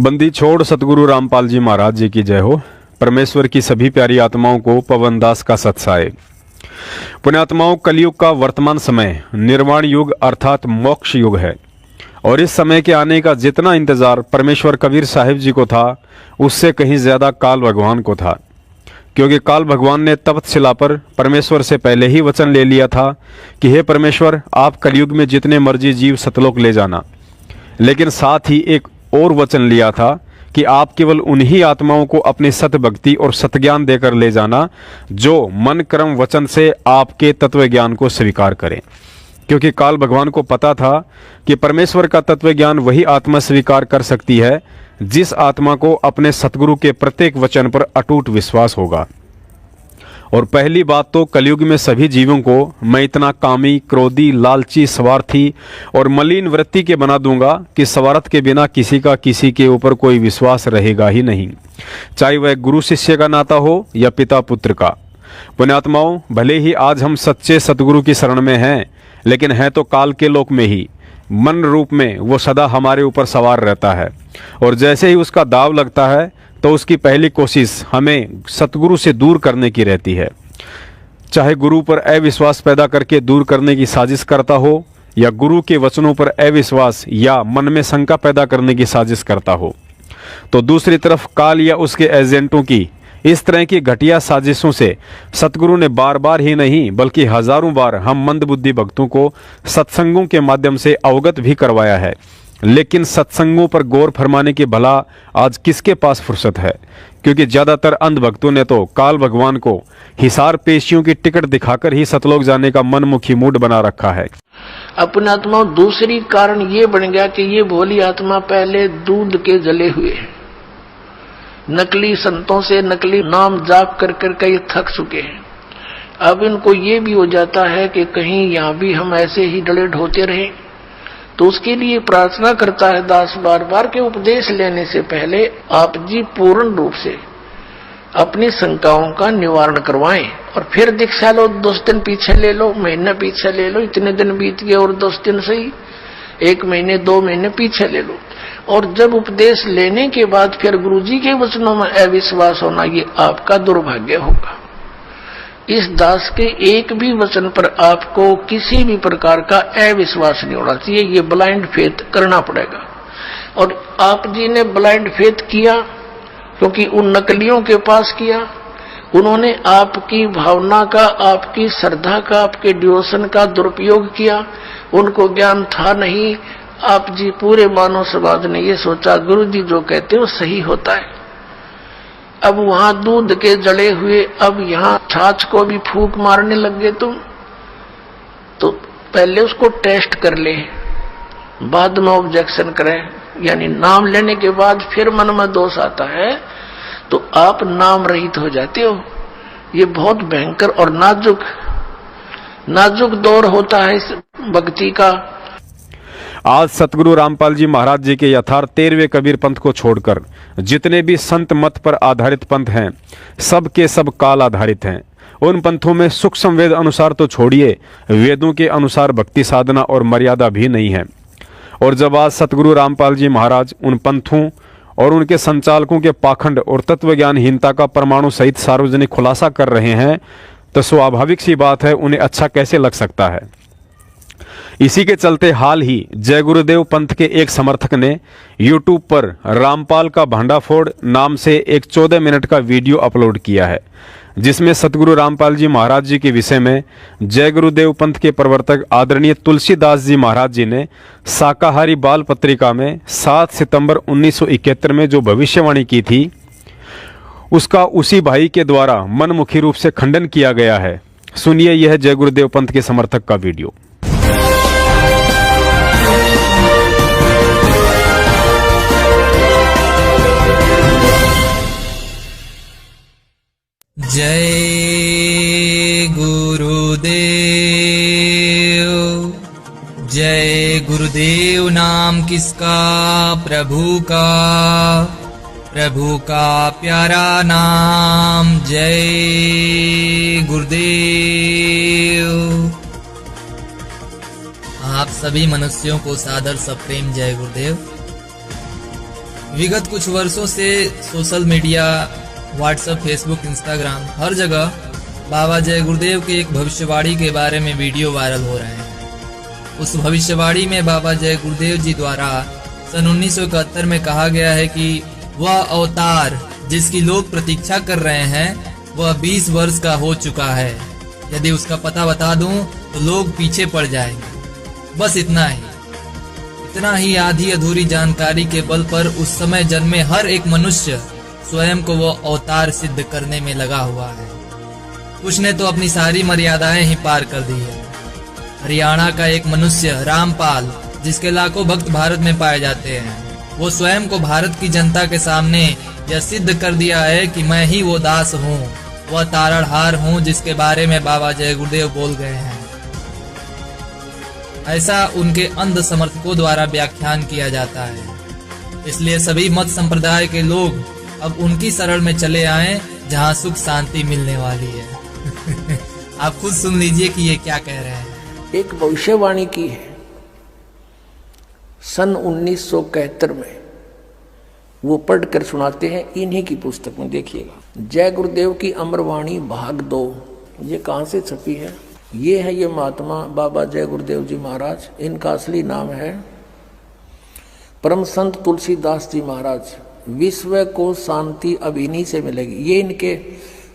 बंदी छोड़ सतगुरु रामपाल जी महाराज जी की जय हो। परमेश्वर की सभी प्यारी आत्माओं को पवनदास का सत्साए। पुण्यात्माओं, कलयुग का वर्तमान समय निर्वाण युग अर्थात मोक्ष युग है और इस समय के आने का जितना इंतजार परमेश्वर कबीर साहिब जी को था उससे कहीं ज्यादा काल भगवान को था, क्योंकि काल भगवान ने तख्तशिला पर परमेश्वर से पहले ही वचन ले लिया था कि हे परमेश्वर, आप कलयुग में जितने मर्जी जीव सतलोक ले जाना, लेकिन साथ ही एक और वचन लिया था कि आप केवल उन्हीं आत्माओं को अपनी सत भक्ति और सतज्ञान देकर ले जाना जो मन कर्म वचन से आपके तत्व ज्ञान को स्वीकार करें। क्योंकि काल भगवान को पता था कि परमेश्वर का तत्व ज्ञान वही आत्मा स्वीकार कर सकती है जिस आत्मा को अपने सतगुरु के प्रत्येक वचन पर अटूट विश्वास होगा। और पहली बात तो कलयुग में सभी जीवों को मैं इतना कामी, क्रोधी, लालची, स्वार्थी और मलिन वृत्ति के बना दूंगा कि स्वार्थ के बिना किसी का किसी के ऊपर कोई विश्वास रहेगा ही नहीं, चाहे वह गुरु शिष्य का नाता हो या पिता पुत्र का। पुण्यात्माओं, भले ही आज हम सच्चे सतगुरु की शरण में हैं, लेकिन हैं तो काल के लोक में ही। मन रूप में वो सदा हमारे ऊपर सवार रहता है और जैसे ही उसका दाव लगता है तो उसकी पहली कोशिश हमें सतगुरु से दूर करने की रहती है। चाहे गुरु पर अविश्वास पैदा करके दूर करने की साजिश करता हो या गुरु के वचनों पर अविश्वास या मन में शंका पैदा करने की साजिश करता हो, तो दूसरी तरफ काल या उसके एजेंटों की इस तरह की घटिया साजिशों से सतगुरु ने बार बार ही नहीं बल्कि हजारों बार हम मंदबुद्धि भक्तों को सत्संगों के माध्यम से अवगत भी करवाया है। लेकिन सत्संगों पर गौर फरमाने के भला आज किसके पास फुर्सत है, क्योंकि ज्यादातर अंध भक्तों ने तो काल भगवान को हिसार पेशियों की टिकट दिखाकर ही सतलोक जाने का मनमुखी मूड बना रखा है। अपने आत्मा दूसरी कारण ये बन गया कि ये भोली आत्मा पहले दूध के जले हुए हैं, नकली संतों से नकली नाम जाप कर कर के थक चुके हैं। अब इनको ये भी हो जाता है कि कहीं यहाँ भी हम ऐसे ही डले ढोते रहे, तो उसके लिए प्रार्थना करता है दास बार बार के उपदेश लेने से पहले आप जी पूर्ण रूप से अपनी शंकाओं का निवारण करवाएं और फिर दीक्षा लो। 10 दिन पीछे ले लो, महीना पीछे ले लो, इतने दिन बीत गए और 10 दिन सही, 1 महीने 2 महीने पीछे ले लो। और जब उपदेश लेने के बाद फिर गुरुजी के वचनों में अविश्वास होना, ये आपका दुर्भाग्य होगा। इस दास के एक भी वचन पर आपको किसी भी प्रकार का अविश्वास नहीं होना चाहिए, ये ब्लाइंड फेथ करना पड़ेगा। और आप जी ने ब्लाइंड फेथ किया क्योंकि उन नकलियों के पास किया, उन्होंने आपकी भावना का, आपकी श्रद्धा का, आपके डिवोशन का दुरुपयोग किया। उनको ज्ञान था नहीं। आप जी पूरे मानव समाज ने ये सोचा गुरु जी जो कहते हैं वो सही होता है। अब वहां दूध के जड़े हुए, अब यहाँ छाछ को भी फूंक मारने लग गए तुम। तो पहले उसको टेस्ट कर ले, बाद में ऑब्जेक्शन करें, यानी नाम लेने के बाद फिर मन में दोष आता है तो आप नाम रहित हो जाते हो। ये बहुत भयंकर और नाजुक दौर होता है इस भक्ति का। आज सतगुरु रामपाल जी महाराज जी के यथार्थ 13वें कबीर पंथ को छोड़कर जितने भी संत मत पर आधारित पंथ हैं, सब के सब काल आधारित हैं। उन पंथों में सूक्ष्म वेद अनुसार तो छोड़िए, वेदों के अनुसार भक्ति साधना और मर्यादा भी नहीं है। और जब आज सतगुरु रामपाल जी महाराज उन पंथों और उनके संचालकों के पाखंड और तत्वज्ञानहीनता का परमाणु सहित सार्वजनिक खुलासा कर रहे हैं, तो स्वाभाविक सी बात है उन्हें अच्छा कैसे लग सकता है। इसी के चलते हाल ही जय गुरुदेव पंथ के एक समर्थक ने YouTube पर रामपाल का भांडाफोड़ नाम से एक 14 मिनट का वीडियो अपलोड किया है, जिसमें सतगुरु रामपाल जी महाराज जी के विषय में जय गुरुदेव पंथ के प्रवर्तक आदरणीय तुलसीदास जी महाराज जी ने शाकाहारी बाल पत्रिका में 7 सितंबर 1971 में जो भविष्यवाणी की थी, उसका उसी भाई के द्वारा मनमुखी रूप से खंडन किया गया है। सुनिए यह जय गुरुदेव पंथ के समर्थक का वीडियो। जय गुरुदेव, जय गुरुदेव नाम किसका, प्रभु का प्यारा नाम। जय गुरुदेव। आप सभी मनुष्यों को सादर सप्रेम जय गुरुदेव। विगत कुछ वर्षों से social media, WhatsApp, Facebook, Instagram हर जगह बाबा जय गुरुदेव के एक भविष्यवाणी के बारे में वीडियो वायरल हो रहे हैं। उस भविष्यवाणी में बाबा जय गुरुदेव जी द्वारा सन 1971 में कहा गया है कि वह अवतार जिसकी लोग प्रतीक्षा कर रहे हैं वह 20 वर्ष का हो चुका है। यदि उसका पता बता दूं तो लोग पीछे पड़ जाएंगे। बस इतना ही आधी अधूरी जानकारी के बल पर उस समय जन्मे हर एक मनुष्य स्वयं को वो अवतार सिद्ध करने में लगा हुआ है। उसने तो अपनी सारी मर्यादाएं ही पार कर दी है। हरियाणा का एक मनुष्य रामपाल, जिसके लाखों भक्त भारत में पाए जाते हैं, वो स्वयं को भारत की जनता के सामने यह सिद्ध कर दिया है कि मैं ही वो दास हूँ, वह तारणहार हूँ जिसके बारे में बाबा जय गुरुदेव बोल गए हैं। ऐसा उनके अंध समर्थकों द्वारा व्याख्यान किया जाता है। इसलिए सभी मत संप्रदाय के लोग अब उनकी शरण में चले आए जहाँ सुख शांति मिलने वाली है। आप खुद सुन लीजिए कि ये क्या कह रहे हैं। एक भविष्यवाणी की है सन 1971 में, वो पढ़कर सुनाते हैं इन्हीं की पुस्तक में। देखिएगा, जय गुरुदेव की अमरवाणी भाग 2। ये कहाँ से छपी है? ये है ये महात्मा बाबा जय गुरुदेव जी महाराज। इनका असली नाम है परम संत तुलसीदास जी महाराज। विश्व को शांति अब इन्हीं से मिलेगी। ये इनके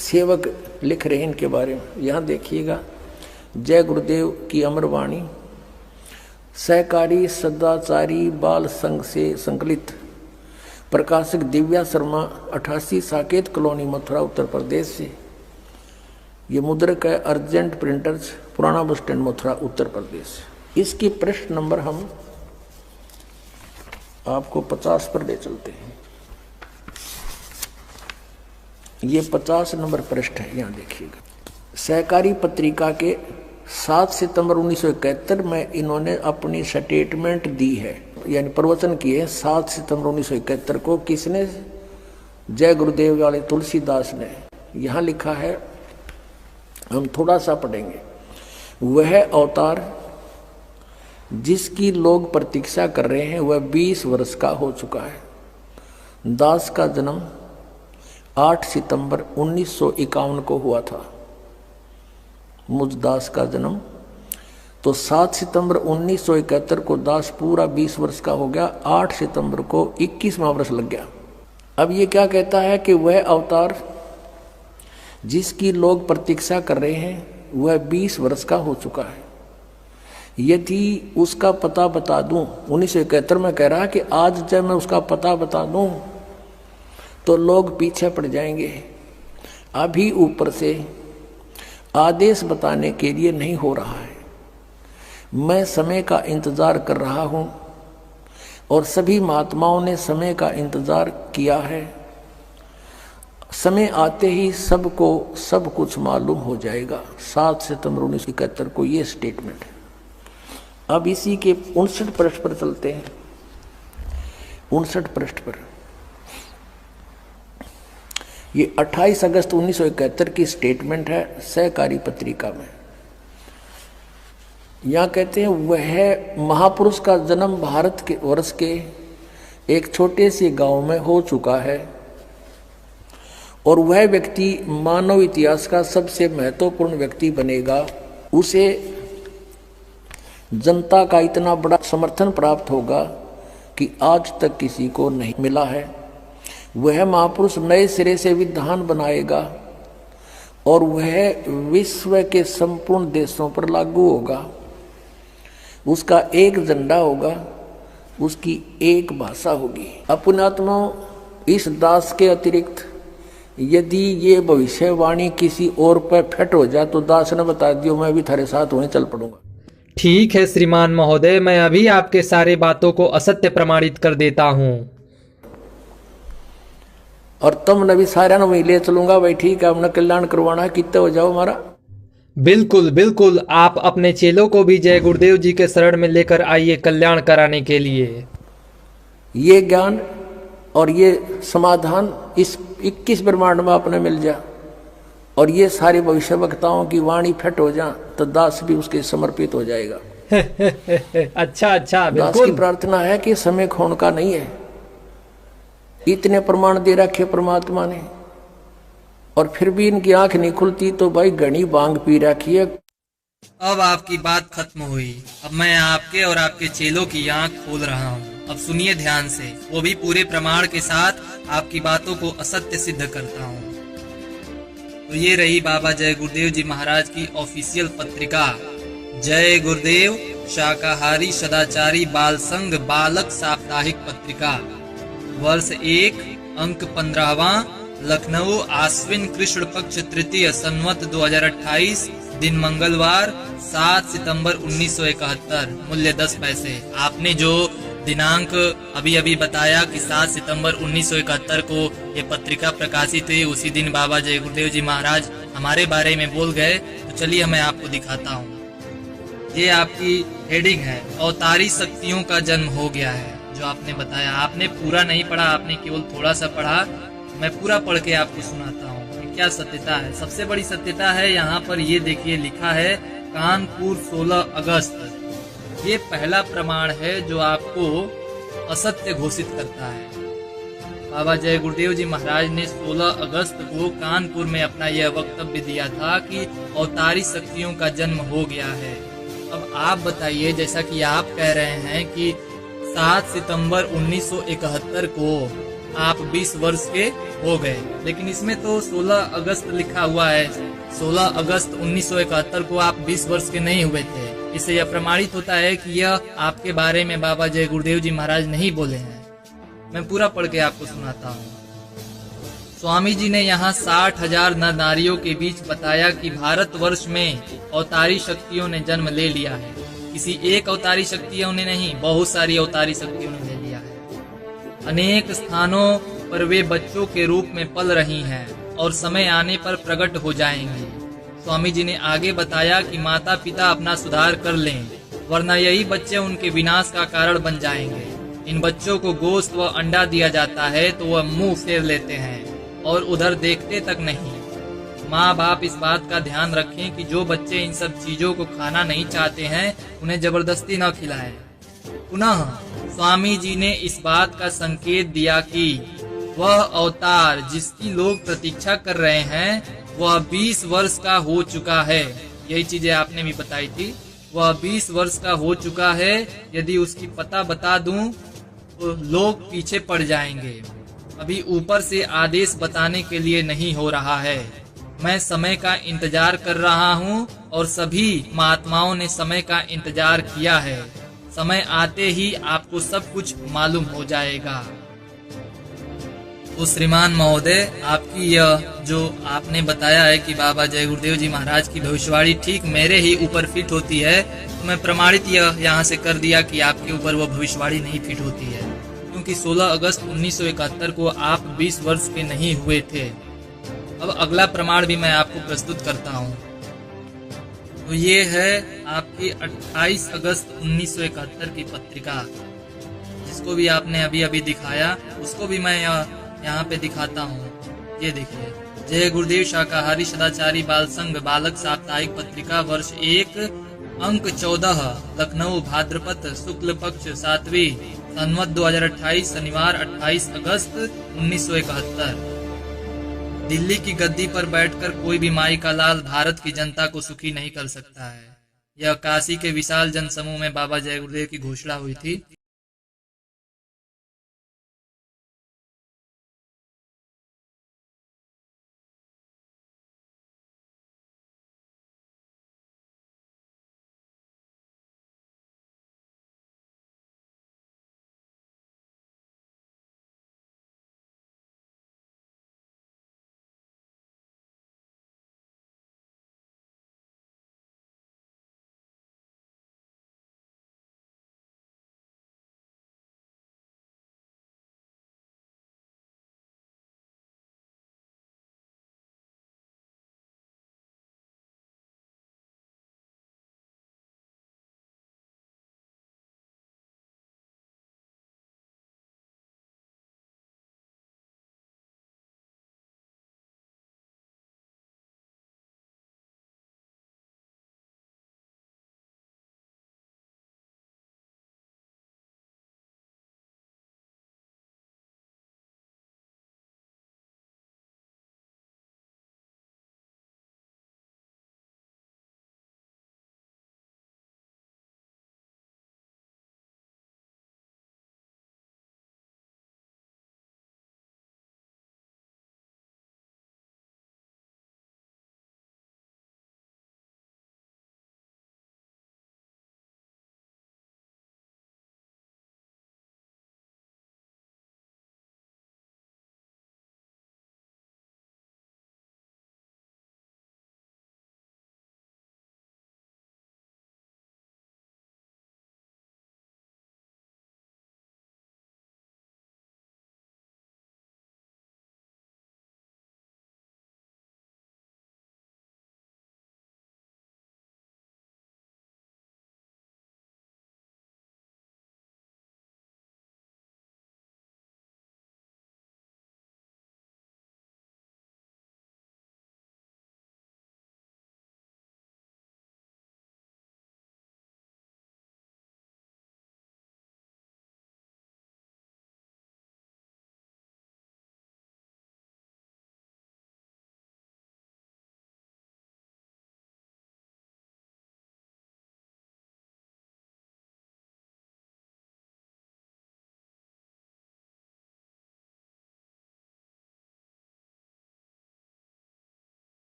सेवक लिख रहे हैं इनके बारे में। यहाँ देखिएगा, जय गुरुदेव की अमरवाणी सहकारी सदाचारी बाल संघ से संकलित, प्रकाशक दिव्या शर्मा, 88 साकेत कॉलोनी, मथुरा, उत्तर प्रदेश से। ये मुद्रक है अर्जेंट प्रिंटर्स, पुराना बस स्टैंड, मथुरा, उत्तर प्रदेश। इसकी पृष्ठ नंबर हम आपको 50 पर ले चलते हैं। ये 50 नंबर पृष्ठ है। यहाँ देखिएगा, सहकारी पत्रिका के 7 सितंबर 1971 में इन्होंने अपनी स्टेटमेंट दी है, यानी प्रवचन किए 7 सितंबर 1971 को। किसने? जय गुरुदेव वाले तुलसीदास ने। यहाँ लिखा है, हम थोड़ा सा पढ़ेंगे। वह अवतार जिसकी लोग प्रतीक्षा कर रहे हैं वह 20 वर्ष का हो चुका है। दास का जन्म 8 सितंबर 1951 को हुआ था। मुझ दास का जन्म तो 7 सितंबर 1971 को दास पूरा 20 वर्ष का हो गया। 8 सितंबर को 21वां वर्ष लग गया। अब ये क्या कहता है कि वह अवतार जिसकी लोग प्रतीक्षा कर रहे हैं वह 20 वर्ष का हो चुका है। यदि उसका पता बता दूं, 1971 में कह रहा कि आज जब मैं उसका पता बता दूं तो लोग पीछे पड़ जाएंगे। अभी ऊपर से आदेश बताने के लिए नहीं हो रहा है। मैं समय का इंतजार कर रहा हूं और सभी महात्माओं ने समय का इंतजार किया है। समय आते ही सबको सब कुछ मालूम हो जाएगा। 7 सितंबर 1971 को ये स्टेटमेंट है। अब इसी के 59 पृष्ठ पर चलते हैं। 59 पृष्ठ पर ये 28 अगस्त 1971 की स्टेटमेंट है सहकारी पत्रिका में। यहाँ कहते हैं, वह महापुरुष का जन्म भारत के वर्ष के एक छोटे से गांव में हो चुका है और वह व्यक्ति मानव इतिहास का सबसे महत्वपूर्ण व्यक्ति बनेगा। उसे जनता का इतना बड़ा समर्थन प्राप्त होगा कि आज तक किसी को नहीं मिला है। वह महापुरुष नए सिरे से विधान बनाएगा और वह विश्व के संपूर्ण देशों पर लागू होगा। उसका एक झंडा होगा, उसकी एक भाषा होगी। अपनात्मा इस दास के अतिरिक्त यदि ये भविष्यवाणी किसी और पर फिट हो जाए तो दास ने बता दियो, मैं भी थारे साथ होने चल पड़ूंगा। ठीक है श्रीमान महोदय, मैं अभी आपके सारे बातों को असत्य प्रमाणित कर देता हूँ। और तुम नबी सारा न वही ले चलूंगा। भाई ठीक है, हमने कल्याण करवाना है, कितने हो जाओ हमारा। बिल्कुल बिल्कुल, आप अपने चेलों को भी जय गुरुदेव जी के शरण में लेकर आइए कल्याण कराने के लिए। ये ज्ञान और ये समाधान इस 21 ब्रह्मांड में अपने मिल जा और ये सारे भविष्य वक्ताओं की वाणी फिट हो जा तो दास भी उसके समर्पित हो जाएगा। अच्छा अच्छा, दास की प्रार्थना है कि समय खोने का नहीं है। इतने प्रमाण दे रखे परमात्मा ने, और फिर भी इनकी आंख नहीं खुलती। तो भाई घनी भांग पी रखी है। अब आपकी बात खत्म हुई। अब मैं आपके और आपके चेलों की आंख खोल रहा हूँ। अब सुनिए ध्यान से, वो भी पूरे प्रमाण के साथ आपकी बातों को असत्य सिद्ध करता हूँ। तो ये रही बाबा जय गुरुदेव जी महाराज की ऑफिशियल पत्रिका, जय गुरुदेव शाकाहारी सदाचारी बाल संघ बालक साप्ताहिक पत्रिका, वर्ष 1, अंक 15वां, लखनऊ, आश्विन कृष्ण पक्ष तृतीय, संवत 2028, दिन मंगलवार, 7 सितंबर 1971, मूल्य 10 पैसे। आपने जो दिनांक अभी अभी बताया कि 7 सितंबर 1971 को ये पत्रिका प्रकाशित हुई, उसी दिन बाबा जय गुरुदेव जी महाराज हमारे बारे में बोल गए। तो चलिए मैं आपको दिखाता हूँ। ये आपकी हेडिंग है, अवतारी शक्तियों का जन्म हो गया है। जो आपने बताया, आपने पूरा नहीं पढ़ा, आपने केवल थोड़ा सा पढ़ा। मैं पूरा पढ़ के आपको सुनाता हूँ कि क्या सत्यता है। सबसे बड़ी सत्यता है यहाँ पर, ये देखिए लिखा है कानपुर 16 अगस्त। ये पहला प्रमाण है जो आपको असत्य घोषित करता है। बाबा जय गुरुदेव जी महाराज ने 16 अगस्त को कानपुर में अपना यह वक्तव्य दिया था कि अवतारी शक्तियों का जन्म हो गया है। अब आप बताइए, जैसा कि आप कह रहे हैं कि 7 सितंबर 1971 को आप 20 वर्ष के हो गए, लेकिन इसमें तो 16 अगस्त लिखा हुआ है। 16 अगस्त 1971 को आप 20 वर्ष के नहीं हुए थे। इससे यह प्रमाणित होता है कि यह आपके बारे में बाबा जय गुरुदेव जी महाराज नहीं बोले हैं। मैं पूरा पढ़ के आपको सुनाता हूँ। स्वामी जी ने यहाँ 60,000 नर नारियों के बीच बताया कि भारतवर्ष में अवतारी शक्तियों ने जन्म ले लिया है। किसी एक अवतारी शक्तियों ने नहीं, बहुत सारी अवतारी शक्तियों ने ले लिया है। अनेक स्थानों पर वे बच्चों के रूप में पल रही हैं और समय आने पर प्रकट हो जाएंगी। स्वामी जी ने आगे बताया कि माता पिता अपना सुधार कर लें, वरना यही बच्चे उनके विनाश का कारण बन जाएंगे। इन बच्चों को गोश्त व अंडा दिया जाता है तो वह मुंह फेर लेते हैं और उधर देखते तक नहीं। माँ बाप इस बात का ध्यान रखें कि जो बच्चे इन सब चीजों को खाना नहीं चाहते हैं उन्हें जबरदस्ती न खिलाएं। पुनः स्वामी जी ने इस बात का संकेत दिया कि वह अवतार जिसकी लोग प्रतीक्षा कर रहे हैं वह 20 वर्ष का हो चुका है। यही चीजें आपने भी बताई थी। वह 20 वर्ष का हो चुका है। यदि उसकी पता बता दूं तो लोग पीछे पड़ जाएंगे। अभी ऊपर से आदेश बताने के लिए नहीं हो रहा है। मैं समय का इंतजार कर रहा हूँ और सभी महात्माओं ने समय का इंतजार किया है। समय आते ही आपको सब कुछ मालूम हो जाएगा। तो श्रीमान महोदय, आपकी यह जो आपने बताया है कि बाबा जय गुरुदेव जी महाराज की भविष्यवाणी ठीक मेरे ही ऊपर फिट होती है, तो मैं प्रमाणित यह यहाँ से कर दिया कि आपके ऊपर वह भविष्यवाणी नहीं फिट होती है, क्योंकि 16 अगस्त 1971 को आप 20 वर्ष के नहीं हुए थे। अब अगला प्रमाण भी मैं आपको प्रस्तुत करता हूँ। तो ये है आपकी 28 अगस्त 1971 की पत्रिका, जिसको भी आपने अभी अभी दिखाया, उसको भी मैं यहाँ पे दिखाता हूँ। ये देखिए, जय गुरुदेव शाकाहारी सदाचारी बाल संघ बालक साप्ताहिक पत्रिका, वर्ष 1, अंक 14, लखनऊ, भाद्रपद शुक्ल पक्ष 7वीं, संवत 2028, शनिवार 28 अगस्त 1971। दिल्ली की गद्दी पर बैठकर कोई भी माई का लाल भारत की जनता को सुखी नहीं कर सकता है। यह काशी के विशाल जनसमूह में बाबा जय गुरुदेव की घोषणा हुई थी।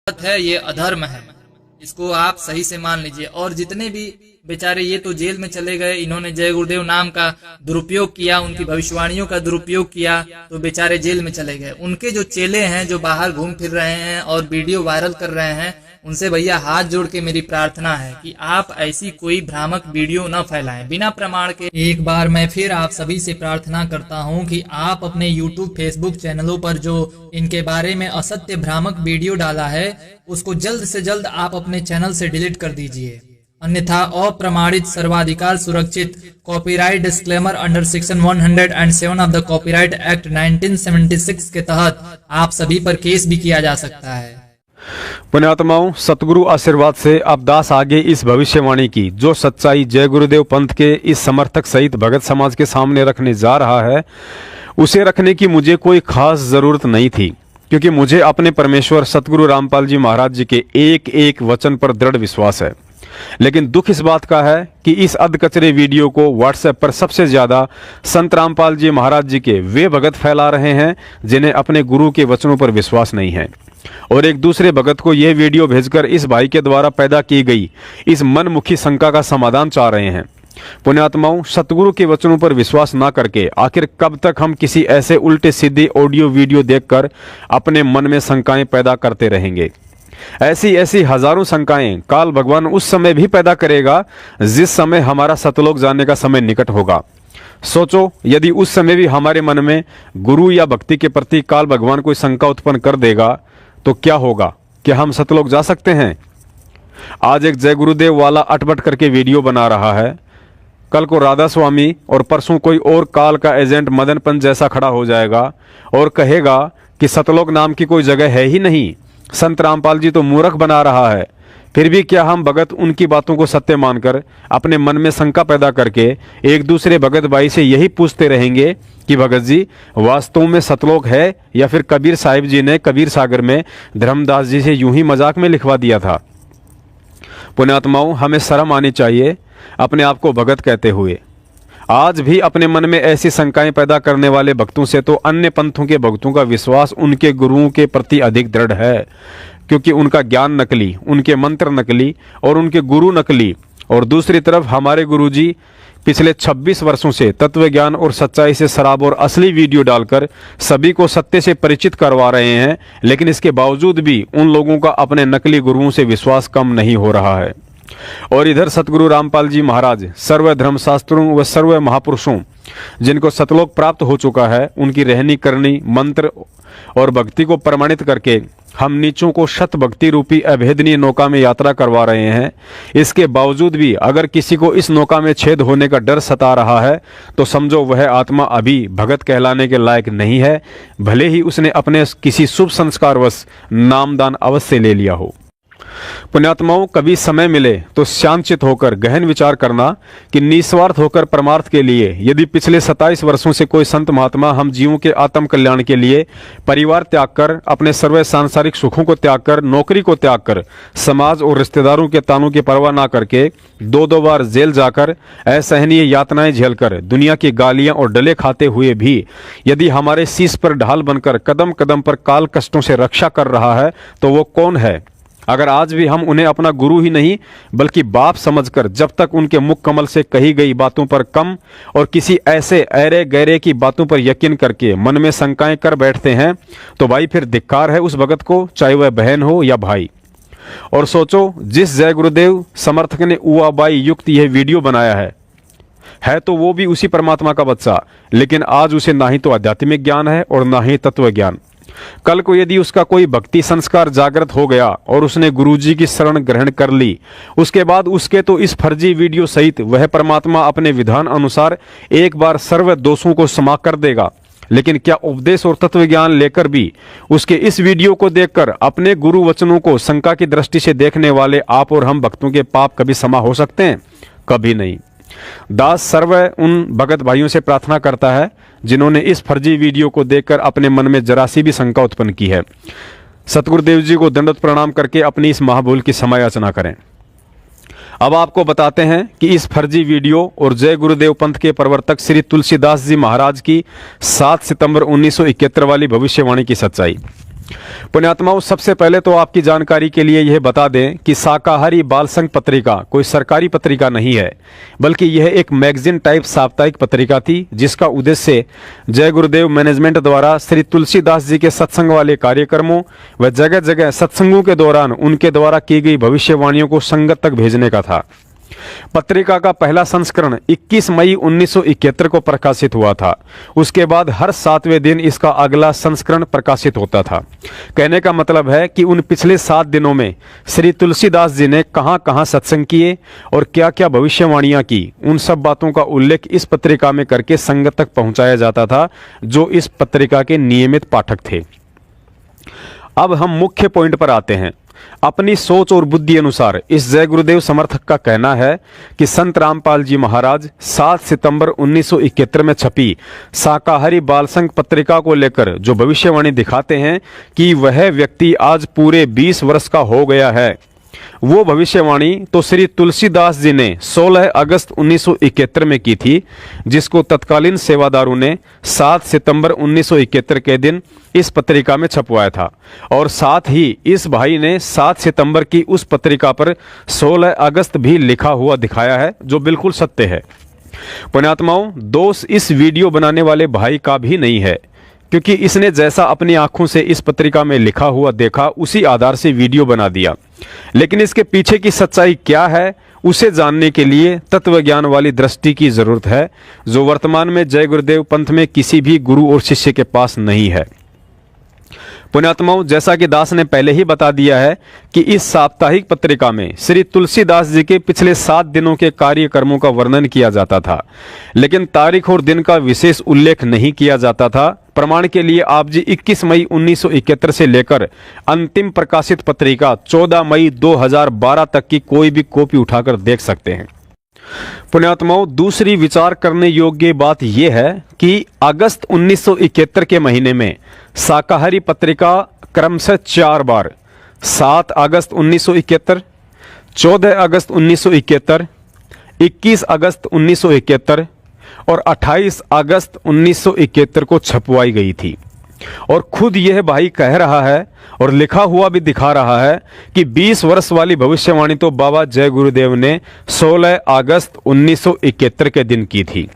गलत है, ये अधर्म है, इसको आप सही से मान लीजिए। और जितने भी बेचारे ये तो जेल में चले गए, इन्होंने जय गुरुदेव नाम का दुरुपयोग किया, उनकी भविष्यवाणियों का दुरुपयोग किया तो बेचारे जेल में चले गए। उनके जो चेले हैं जो बाहर घूम फिर रहे हैं और वीडियो वायरल कर रहे हैं, उनसे भैया हाथ जोड़ के मेरी प्रार्थना है कि आप ऐसी कोई भ्रामक वीडियो न फैलाएं बिना प्रमाण के। एक बार मैं फिर आप सभी से प्रार्थना करता हूं कि आप अपने YouTube, Facebook चैनलों पर जो इनके बारे में असत्य भ्रामक वीडियो डाला है उसको जल्द से जल्द आप अपने चैनल से डिलीट कर दीजिए, अन्यथा अप्रमाणित सर्वाधिकार सुरक्षित copyright disclaimer under section 107 of the copyright act 1976 के तहत आप सभी पर केस भी किया जा सकता है। पुण्यात्माओं, सतगुरु आशीर्वाद से अब दास आगे इस भविष्यवाणी की जो सच्चाई जय गुरुदेव पंथ के इस समर्थक सहित भगत समाज के सामने रखने जा रहा है, उसे रखने की मुझे कोई खास जरूरत नहीं थी, क्योंकि मुझे अपने परमेश्वर सतगुरु रामपाल जी महाराज जी के एक एक वचन पर दृढ़ विश्वास है। लेकिन दुख इस बात का है कि इस अधकचरे वीडियो को व्हाट्सएप पर सबसे ज्यादा संत रामपाल जी महाराज जी के वे भगत फैला रहे हैं जिन्हें अपने गुरु के वचनों पर विश्वास नहीं है, और एक दूसरे भगत को यह वीडियो भेजकर इस भाई के द्वारा पैदा की गई इस मनमुखी शंका का समाधान चाह रहे हैं। पुण्यात्माओं, सतगुरु के वचनों पर विश्वास ना करके आखिर कब तक हम किसी ऐसे उल्टे सीधे ऑडियो वीडियो देखकर अपने मन में शंकाएं पैदा करते रहेंगे? ऐसी ऐसी हजारों शंकाएं काल भगवान उस समय भी पैदा करेगा जिस समय हमारा सतलोक जाने का समय निकट होगा। सोचो, यदि उस समय भी हमारे मन में गुरु या भक्ति के प्रति काल भगवान कोई शंका उत्पन्न कर देगा तो क्या होगा? क्या हम सतलोक जा सकते हैं? आज एक जय गुरुदेव वाला अटपट करके वीडियो बना रहा है, कल को राधा स्वामी और परसों कोई और काल का एजेंट मदन पंत जैसा खड़ा हो जाएगा और कहेगा कि सतलोक नाम की कोई जगह है ही नहीं, संत रामपाल जी तो मूर्ख बना रहा है। फिर भी क्या हम भगत उनकी बातों को सत्य मानकर अपने मन में शंका पैदा करके एक दूसरे भगत भाई से यही पूछते रहेंगे कि भगत जी वास्तव में सतलोक है या फिर कबीर साहिब जी ने कबीर सागर में धर्मदास जी से यूं ही मजाक में लिखवा दिया था? पुण्यात्माओं, हमें शर्म आनी चाहिए अपने आप को भगत कहते हुए। आज भी अपने मन में ऐसी शंकाएं पैदा करने वाले भक्तों से तो अन्य पंथों के भक्तों का विश्वास उनके गुरुओं के प्रति अधिक दृढ़ है, क्योंकि उनका ज्ञान नकली, उनके मंत्र नकली और उनके गुरु नकली। और दूसरी तरफ हमारे गुरुजी पिछले 26 वर्षों से तत्व ज्ञान और सच्चाई से शराब और असली वीडियो डालकर सभी को सत्य से परिचित करवा रहे हैं, लेकिन इसके बावजूद भी उन लोगों का अपने नकली गुरुओं से विश्वास कम नहीं हो रहा है। और इधर सतगुरु रामपाल जी महाराज सर्व धर्मशास्त्रों व सर्व महापुरुषों जिनको सतलोक प्राप्त हो चुका है, उनकी रहनी करनी, मंत्र और भक्ति को प्रमाणित करके हम नीचों को शत भक्ति रूपी अभेदनीय नौका में यात्रा करवा रहे हैं। इसके बावजूद भी अगर किसी को इस नौका में छेद होने का डर सता रहा है तो समझो वह आत्मा अभी भगत कहलाने के लायक नहीं है, भले ही उसने अपने किसी शुभ संस्कारवश नामदान अवश्य ले लिया हो। पुण्यात्माओं, कभी समय मिले तो शांतचित होकर गहन विचार करना कि निस्वार्थ होकर परमार्थ के लिए यदि पिछले 27 वर्षों से कोई संत महात्मा हम जीवों के आत्म कल्याण के लिए परिवार त्याग कर, अपने सर्व सांसारिक सुखों को त्याग कर, नौकरी को त्याग कर, समाज और रिश्तेदारों के तानों की परवाह ना करके 2-2 बार जेल जाकर असहनीय यातनाएं झेलकर दुनिया की गालियां और डले खाते हुए भी यदि हमारे शीश पर ढाल बनकर कदम कदम पर काल कष्टों से रक्षा कर रहा है तो वो कौन है? अगर आज भी हम उन्हें अपना गुरु ही नहीं बल्कि बाप समझकर जब तक उनके मुख कमल से कही गई बातों पर कम और किसी ऐसे ऐरे गैरे की बातों पर यकीन करके मन में शंकाएं कर बैठते हैं तो भाई फिर धिक्कार है उस भगत को, चाहे वह बहन हो या भाई। और सोचो, जिस जय गुरुदेव समर्थक ने उआबाई युक्त यह वीडियो बनाया है तो वो भी उसी परमात्मा का बच्चा, लेकिन आज उसे ना ही तो आध्यात्मिक ज्ञान है और ना ही तत्व ज्ञान। कल को यदि उसका कोई भक्ति संस्कार जागृत हो गया और उसने गुरुजी की शरण ग्रहण कर ली, उसके बाद उसके तो इस फर्जी वीडियो सहित वह परमात्मा अपने विधान अनुसार एक बार सर्व दोषों को क्षमा कर देगा। लेकिन क्या उपदेश और तत्व ज्ञान लेकर भी उसके इस वीडियो को देखकर अपने गुरु वचनों को शंका की दृष्टि से देखने वाले आप और हम भक्तों के पाप कभी क्षमा हो सकते हैं? कभी नहीं। दास सर्व उन भगत भाइयों से प्रार्थना करता है जिन्होंने इस फर्जी वीडियो को देखकर अपने मन में जरा सी भी शंका उत्पन्न की है, सतगुरुदेव जी को दंडवत प्रणाम करके अपनी इस महाभूल की क्षमा याचना करें। अब आपको बताते हैं कि इस फर्जी वीडियो और जय गुरुदेव पंथ के प्रवर्तक श्री तुलसीदास जी महाराज की 7 सितंबर 1971 वाली भविष्यवाणी की सच्चाई। पुण्यात्माओं, सबसे पहले तो आपकी जानकारी के लिए यह बता दें कि शाकाहारी बाल संघ पत्रिका कोई सरकारी पत्रिका नहीं है, बल्कि यह एक मैगजीन टाइप साप्ताहिक पत्रिका थी, जिसका उद्देश्य जय गुरुदेव मैनेजमेंट द्वारा श्री तुलसीदास जी के सत्संग वाले कार्यक्रमों व जगह जगह सत्संगों के दौरान उनके द्वारा की गई भविष्यवाणियों को संगत तक भेजने का था। पत्रिका का पहला संस्करण 21 मई 1971 को प्रकाशित हुआ था। उसके बाद हर 7वें दिन इसका अगला संस्करण प्रकाशित होता था। कहने का मतलब है कि उन पिछले 7 दिनों में श्री तुलसीदास जी ने कहां कहां सत्संग किए और क्या क्या भविष्यवाणियां की, उन सब बातों का उल्लेख इस पत्रिका में करके संगत तक पहुंचाया जाता था, जो इस पत्रिका के नियमित पाठक थे। अब हम मुख्य पॉइंट पर आते हैं। अपनी सोच और बुद्धि अनुसार इस जय गुरुदेव समर्थक का कहना है कि संत रामपाल जी महाराज 7 सितंबर 1971 में छपी शाकाहारी बाल संघ पत्रिका को लेकर जो भविष्यवाणी दिखाते हैं कि वह व्यक्ति आज पूरे 20 वर्ष का हो गया है, वो भविष्यवाणी तो श्री तुलसीदास जी ने 16 अगस्त 1971 में की थी, जिसको तत्कालीन सेवादारों ने 7 सितंबर 1971 के दिन इस पत्रिका में छपवाया था। और साथ ही इस भाई ने 7 सितंबर की उस पत्रिका पर 16 अगस्त भी लिखा हुआ दिखाया है, जो बिल्कुल सत्य है। पुण्यात्माओं, दोष इस वीडियो बनाने वाले भाई का भी नहीं है, क्योंकि इसने जैसा अपनी आंखों से इस पत्रिका में लिखा हुआ देखा, उसी आधार से वीडियो बना दिया। लेकिन इसके पीछे की सच्चाई क्या है, उसे जानने के लिए तत्वज्ञान वाली दृष्टि की जरूरत है, जो वर्तमान में जय गुरुदेव पंथ में किसी भी गुरु और शिष्य के पास नहीं है। पुण्यात्माओं, जैसा कि दास ने पहले ही बता दिया है कि इस साप्ताहिक पत्रिका में श्री तुलसीदास जी के पिछले 7 दिनों के कार्यक्रमों का वर्णन किया जाता था, लेकिन तारीख और दिन का विशेष उल्लेख नहीं किया जाता था। प्रमाण के लिए आप जी 21 मई 1971 से लेकर अंतिम प्रकाशित पत्रिका 14 मई 2012 तक की कोई भी कॉपी उठाकर देख सकते हैं। पुण्यात्माओं, दूसरी विचार करने योग्य बात यह है कि अगस्त 1971 के महीने में शाकाहारी पत्रिका क्रमशः 4 बार 7 अगस्त 1971, 14 अगस्त 1971, 21 अगस्त 1971 और 28 अगस्त 1971 को छपवाई गई थी। और खुद यह भाई कह रहा है और लिखा हुआ भी दिखा रहा है कि 20 वर्ष वाली भविष्यवाणी तो बाबा जय गुरुदेव ने 16 अगस्त 1971 के दिन की थी।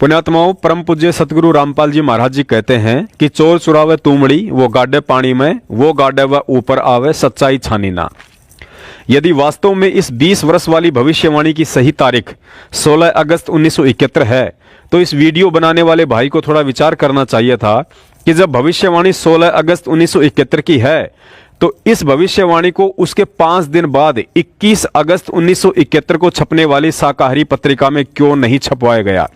पुण्यात्माओं, परम पूज्य सतगुरु रामपाल जी महाराज जी कहते हैं कि चोर चुरावे तुमड़ी, वो गाड़े पानी में, वो गाड़े व ऊपर आवे, सच्चाई छानी ना। यदि वास्तव में इस 20 वर्ष वाली भविष्यवाणी की सही तारीख 16 अगस्त 1971 है, तो इस वीडियो बनाने वाले भाई को थोड़ा विचार करना चाहिए था कि जब भविष्यवाणी 16 अगस्त 1971 की है, तो इस भविष्यवाणी को उसके 5 दिन बाद 21 अगस्त 1971 को छपने वाली शाकाहारी पत्रिका में क्यों नहीं छपवाया गया।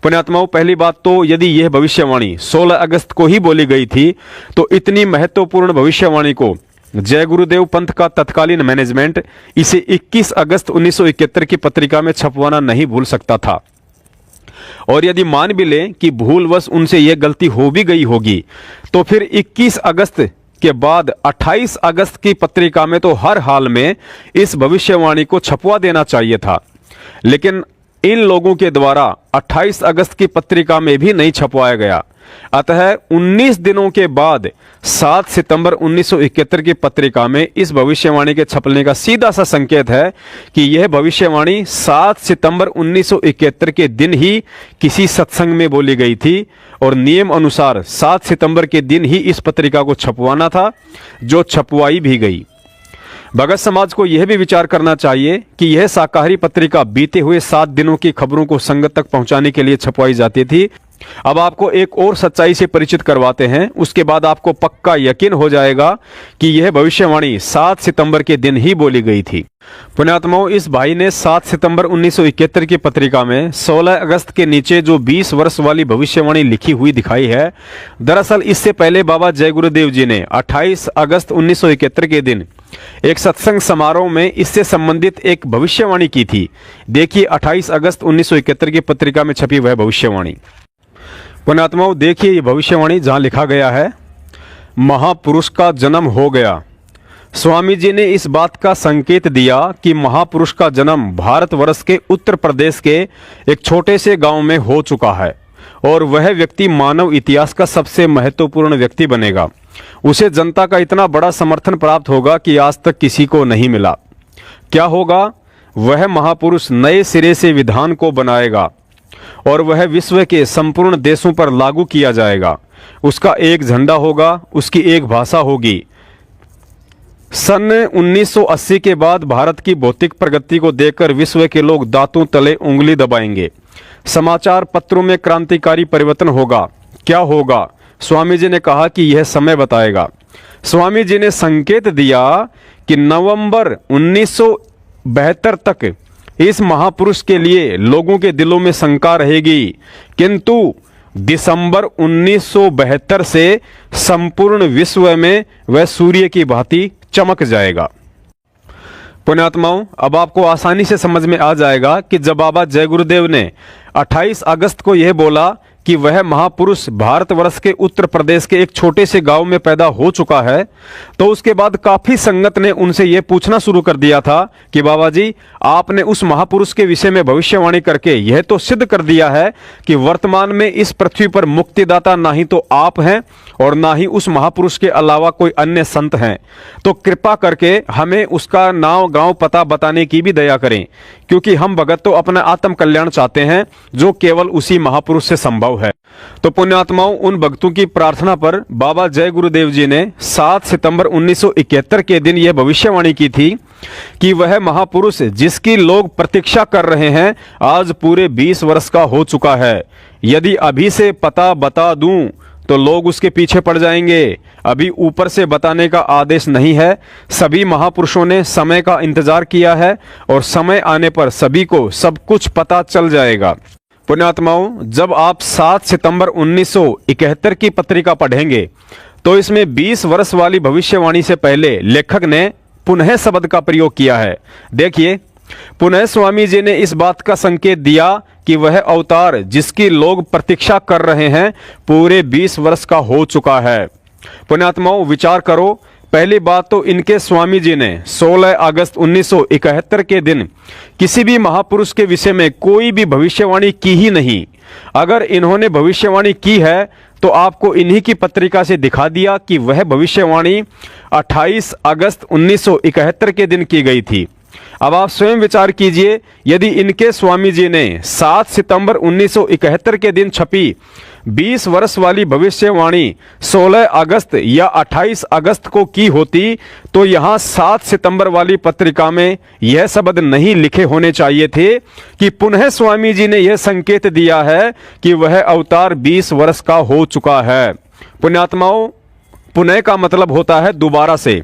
पुण्यात्माओं, पहली बात तो यदि यह भविष्यवाणी 16 अगस्त को ही बोली गई थी, तो इतनी महत्वपूर्ण भविष्यवाणी को जय गुरुदेव पंथ का तत्कालीन मैनेजमेंट इसे 21 अगस्त 1971 की पत्रिका में छपवाना नहीं भूल सकता था। और यदि मान भी लें कि भूलवश उनसे यह गलती हो भी गई होगी, तो फिर 21 अगस्त के बाद 28 अगस्त की पत्रिका में तो हर हाल में इस भविष्यवाणी को छपवा देना चाहिए था। लेकिन इन लोगों के द्वारा 28 अगस्त की पत्रिका में भी नहीं छपवाया गया। अतः 19 दिनों के बाद 7 सितंबर 1971 की पत्रिका में इस भविष्यवाणी के छपने का सीधा सा संकेत है कि यह भविष्यवाणी 7 सितंबर 1971 के दिन ही किसी सत्संग में बोली गई थी और नियम अनुसार 7 सितंबर के दिन ही इस पत्रिका को छपवाना था, जो छपवाई भी गई। भगत समाज को यह भी विचार करना चाहिए कि यह शाकाहारी पत्रिका बीते हुए 7 दिनों की खबरों को संगत तक पहुंचाने के लिए छपवाई जाती थी। अब आपको एक और सच्चाई से परिचित करवाते हैं, उसके बाद आपको पक्का यकीन हो जाएगा कि यह भविष्यवाणी 7 सितंबर के दिन ही बोली गई थी। पुण्यात्माओं, इस भाई ने 7 सितंबर 1971 की पत्रिका में 16 अगस्त के नीचे जो 20 वर्ष वाली भविष्यवाणी लिखी हुई दिखाई है, दरअसल इससे पहले बाबा जय गुरुदेव जी ने 28 अगस्त 1971 के दिन एक सत्संग समारोह में इससे संबंधित एक भविष्यवाणी की थी। देखिए 28 अगस्त 1971 की पत्रिका में छपी वह भविष्यवाणी। पुण्यात्माओं, देखिए ये भविष्यवाणी जहां लिखा गया है, महापुरुष का जन्म हो गया। स्वामी जी ने इस बात का संकेत दिया कि महापुरुष का जन्म भारतवर्ष के उत्तर प्रदेश के एक छोटे से गांव में हो चुका है और वह व्यक्ति मानव इतिहास का सबसे महत्वपूर्ण व्यक्ति बनेगा। उसे जनता का इतना बड़ा समर्थन प्राप्त होगा कि आज तक किसी को नहीं मिला। क्या होगा? वह महापुरुष नए सिरे से विधान को बनाएगा और वह विश्व के संपूर्ण देशों पर लागू किया जाएगा। उसका एक झंडा होगा, उसकी एक भाषा होगी। सन 1980 के बाद भारत की भौतिक प्रगति को देखकर विश्व के लोग दांतों तले उंगली दबाएंगे। समाचार पत्रों में क्रांतिकारी परिवर्तन होगा। क्या होगा? स्वामी जी ने कहा कि यह समय बताएगा। स्वामी जी ने संकेत दिया कि नवंबर 1972 तक इस महापुरुष के लिए लोगों के दिलों में शंका रहेगी, किंतु दिसंबर 1972 से संपूर्ण विश्व में वह सूर्य की भांति चमक जाएगा। पुण्यात्माओं, अब आपको आसानी से समझ में आ जाएगा कि जब बाबा जय गुरुदेव ने 28 अगस्त को यह बोला कि वह महापुरुष भारतवर्ष के उत्तर प्रदेश के एक छोटे से गांव में पैदा हो चुका है, तो उसके बाद काफी संगत ने उनसे यह पूछना शुरू कर दिया था कि बाबा जी, आपने उस महापुरुष के विषय में भविष्यवाणी करके यह तो सिद्ध कर दिया है कि वर्तमान में इस पृथ्वी पर मुक्तिदाता ना ही तो आप हैं और ना ही उस महापुरुष के अलावा कोई अन्य संत हैं, तो कृपा करके हमें उसका नाम गांव पता बताने की भी दया करें, क्योंकि हम भगत तो अपना आत्म कल्याण चाहते हैं जो केवल उसी महापुरुष से संभव है। तो पुण्यात्माओं, उन भक्तों की प्रार्थना पर बाबा जय गुरुदेव जी ने 7 सितंबर 1971 के दिन यह भविष्यवाणी की थी कि वह महापुरुष जिसकी लोग प्रतीक्षा कर रहे हैं आज पूरे 20 वर्ष का हो चुका है। यदि अभी से पता बता दूं तो लोग उसके पीछे पड़ जाएंगे। अभी ऊपर से बताने का आदेश नहीं है। सभी महापुरुषों ने समय का इंतजार किया है और समय आने पर सभी को सब कुछ पता चल जाएगा। पुण्यात्माओं, जब आप 7 सितंबर 1971 की पत्रिका पढ़ेंगे तो इसमें 20 वर्ष वाली भविष्यवाणी से पहले लेखक ने पुनः शब्द का प्रयोग किया है। देखिए, पुनः स्वामी जी ने इस बात का संकेत दिया कि वह अवतार जिसकी लोग प्रतीक्षा कर रहे हैं पूरे 20 वर्ष का हो चुका है। पुण्यात्माओं, विचार करो, पहली बात तो इनके स्वामी जी ने 16 अगस्त 1971 के दिन किसी भी महापुरुष के विषय में कोई भी भविष्यवाणी की ही नहीं। अगर इन्होंने भविष्यवाणी की है तो आपको इन्हीं की पत्रिका से दिखा दिया कि वह भविष्यवाणी 28 अगस्त 1971 के दिन की गई थी। अब आप स्वयं विचार कीजिए, यदि इनके स्वामी जी ने 7 सितंबर 1971 के दिन छपी 20 वर्ष वाली भविष्यवाणी 16 अगस्त या 28 अगस्त को की होती तो यहां 7 सितंबर वाली पत्रिका में यह शब्द नहीं लिखे होने चाहिए थे कि पुनः स्वामी जी ने यह संकेत दिया है कि वह अवतार 20 वर्ष का हो चुका है। पुण्यात्माओं, पुनः का मतलब होता है दोबारा से,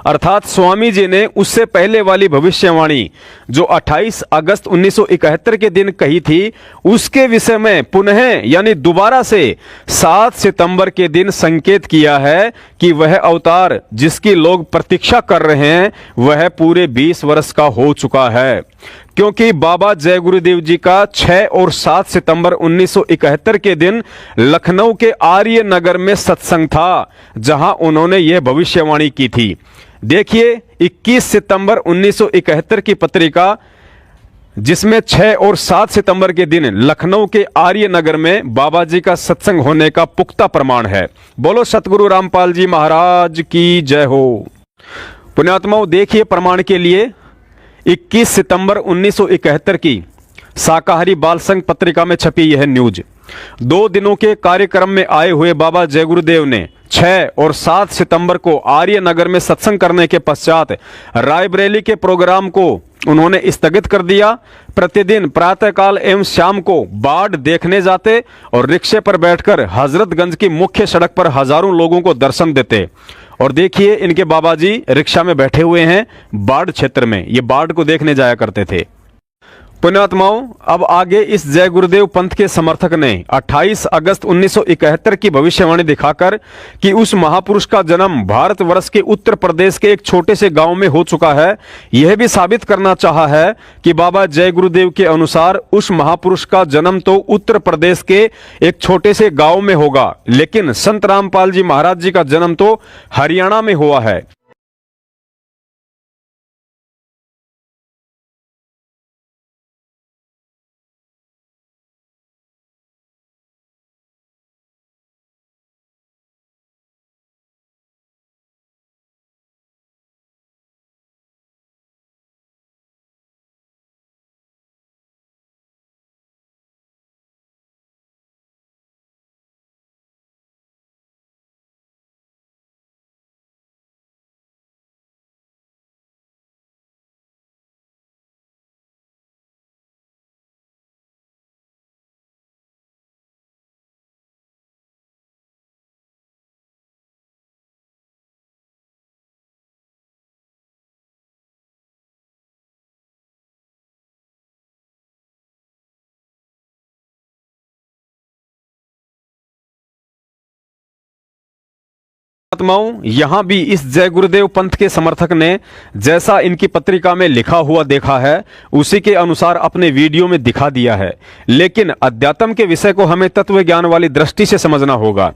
अर्थात स्वामी जी ने उससे पहले वाली भविष्यवाणी जो 28 अगस्त 1971 के दिन कही थी उसके विषय में पुनः यानी दोबारा से 7 सितंबर के दिन संकेत किया है कि वह अवतार जिसकी लोग प्रतीक्षा कर रहे हैं वह पूरे 20 वर्ष का हो चुका है। क्योंकि बाबा जय गुरुदेव जी का 6 और 7 सितंबर 1971 के दिन लखनऊ के आर्य नगर में सत्संग था जहां उन्होंने यह भविष्यवाणी की थी। देखिए, 21 सितंबर 1971 की पत्रिका जिसमें 6 और 7 सितंबर के दिन लखनऊ के आर्य नगर में बाबा जी का सत्संग होने का पुख्ता प्रमाण है। बोलो सतगुरु रामपाल जी महाराज की जय हो। पुण्यात्माओं, देखिए प्रमाण के लिए 21 सितंबर 1971 की शाकाहारी बाल संघ पत्रिका में छपी यह न्यूज। 2 दिनों के कार्यक्रम में आए हुए बाबा जय गुरुदेव ने 6 और 7 सितंबर को आर्य नगर में सत्संग करने के पश्चात रायबरेली के प्रोग्राम को उन्होंने स्थगित कर दिया। प्रतिदिन प्रातःकाल एवं शाम को बाढ़ देखने जाते और रिक्शे पर बैठकर हजरतगंज की मुख्य सड़क पर हजारों लोगों को दर्शन देते। और देखिए, इनके बाबा जी रिक्शा में बैठे हुए हैं बाढ़ क्षेत्र में, ये बाढ़ को देखने जाया करते थे। पुण्यात्माओं, अब आगे इस जय गुरुदेव पंथ के समर्थक ने 28 अगस्त 1971 की भविष्यवाणी दिखाकर कि उस महापुरुष का जन्म भारतवर्ष के उत्तर प्रदेश के एक छोटे से गांव में हो चुका है, यह भी साबित करना चाहा है कि बाबा जय गुरुदेव के अनुसार उस महापुरुष का जन्म तो उत्तर प्रदेश के एक छोटे से गांव में होगा, लेकिन संत रामपाल जी महाराज जी का जन्म तो हरियाणा में हुआ है। आत्माओं, यहां भी इस जय गुरुदेव पंथ के समर्थक ने जैसा इनकी पत्रिका में लिखा हुआ देखा है उसी के अनुसार अपने वीडियो में दिखा दिया है, लेकिन अध्यात्म के विषय को हमें तत्व ज्ञान वाली दृष्टि से समझना होगा,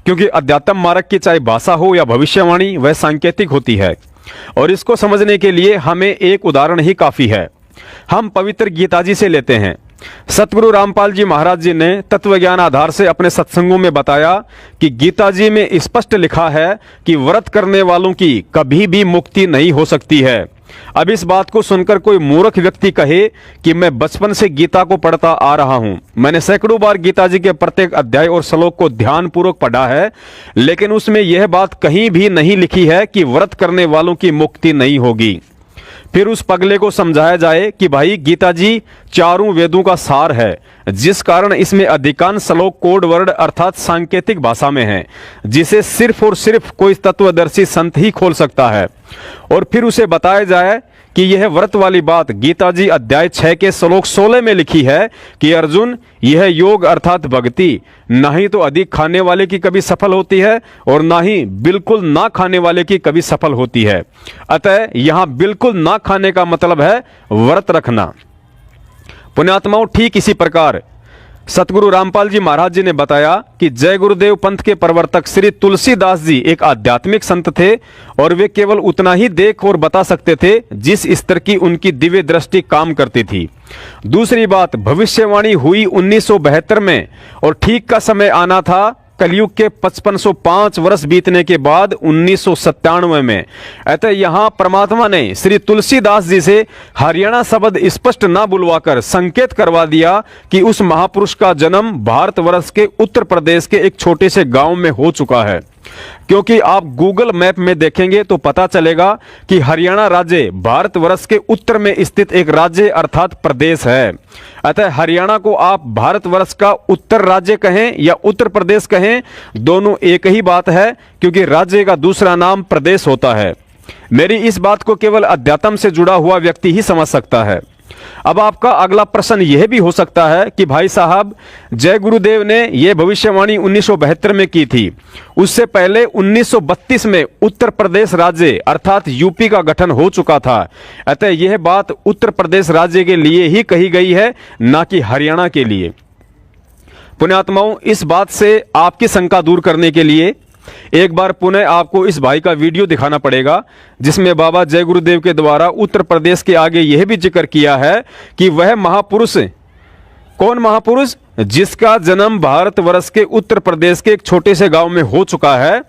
क्योंकि अध्यात्म मार्ग की चाहे भाषा हो या भविष्यवाणी वह सांकेतिक होती है, और इसको समझने के लिए हमें एक उदाहरण ही काफी है। हम पवित्र गीता जी से लेते हैं। सतगुरु रामपाल जी महाराज जी ने तत्व ज्ञान आधार से अपने सत्संगों में बताया कि गीता जी में स्पष्ट लिखा है कि व्रत करने वालों की कभी भी मुक्ति नहीं हो सकती है। अब इस बात को सुनकर कोई मूर्ख व्यक्ति कहे कि मैं बचपन से गीता को पढ़ता आ रहा हूं, मैंने सैकड़ों बार गीता जी के प्रत्येक अध्याय और श्लोक को ध्यानपूर्वक पढ़ा है, लेकिन उसमें यह बात कहीं भी नहीं लिखी है कि व्रत करने वालों की मुक्ति नहीं होगी। फिर उस पगले को समझाया जाए कि भाई गीता जी चारों वेदों का सार है, जिस कारण इसमें अधिकांश श्लोक कोड वर्ड अर्थात सांकेतिक भाषा में है, जिसे सिर्फ और सिर्फ कोई तत्वदर्शी संत ही खोल सकता है। और फिर उसे बताया जाए कि यह व्रत वाली बात गीता जी अध्याय 6 के श्लोक 16 में लिखी है कि अर्जुन, यह योग अर्थात भक्ति ना ही तो अधिक खाने वाले की कभी सफल होती है और ना ही बिल्कुल ना खाने वाले की कभी सफल होती है। अतः यहां बिल्कुल ना खाने का मतलब है व्रत रखना। पुण्यात्माओं, ठीक इसी प्रकार सतगुरु रामपाल जी महाराज जी ने बताया कि जय गुरुदेव पंथ के प्रवर्तक श्री तुलसीदास जी एक आध्यात्मिक संत थे, और वे केवल उतना ही देख और बता सकते थे जिस स्तर की उनकी दिव्य दृष्टि काम करती थी। दूसरी बात, भविष्यवाणी हुई 1972 में और ठीक का समय आना था कलयुग के 5505 वर्ष बीतने के बाद 1997 में। अतः यहाँ परमात्मा ने श्री तुलसीदास जी से हरियाणा शब्द स्पष्ट ना बुलवाकर संकेत करवा दिया कि उस महापुरुष का जन्म भारतवर्ष के उत्तर प्रदेश के एक छोटे से गांव में हो चुका है, क्योंकि आप गूगल मैप में देखेंगे तो पता चलेगा कि हरियाणा राज्य भारतवर्ष के उत्तर में स्थित एक राज्य अर्थात प्रदेश है। अतः हरियाणा को आप भारतवर्ष का उत्तर राज्य कहें या उत्तर प्रदेश कहें, दोनों एक ही बात है, क्योंकि राज्य का दूसरा नाम प्रदेश होता है। मेरी इस बात को केवल अध्यात्म से जुड़ा हुआ व्यक्ति ही समझ सकता है। अब आपका अगला प्रश्न यह भी हो सकता है कि भाई साहब, जय गुरुदेव ने यह भविष्यवाणी 1972 में की थी, उससे पहले 1932 में उत्तर प्रदेश राज्य अर्थात यूपी का गठन हो चुका था। अतः यह बात उत्तर प्रदेश राज्य के लिए ही कही गई है, ना कि हरियाणा के लिए। पुण्यात्माओं, इस बात से आपकी शंका दूर करने के लिए एक बार पुनः आपको इस भाई का वीडियो दिखाना पड़ेगा, जिसमें बाबा जय गुरुदेव के द्वारा उत्तर प्रदेश के आगे यह भी जिक्र किया है कि वह महापुरुष, कौन महापुरुष, जिसका जन्म भारतवर्ष के उत्तर प्रदेश के एक छोटे से गांव में हो चुका है,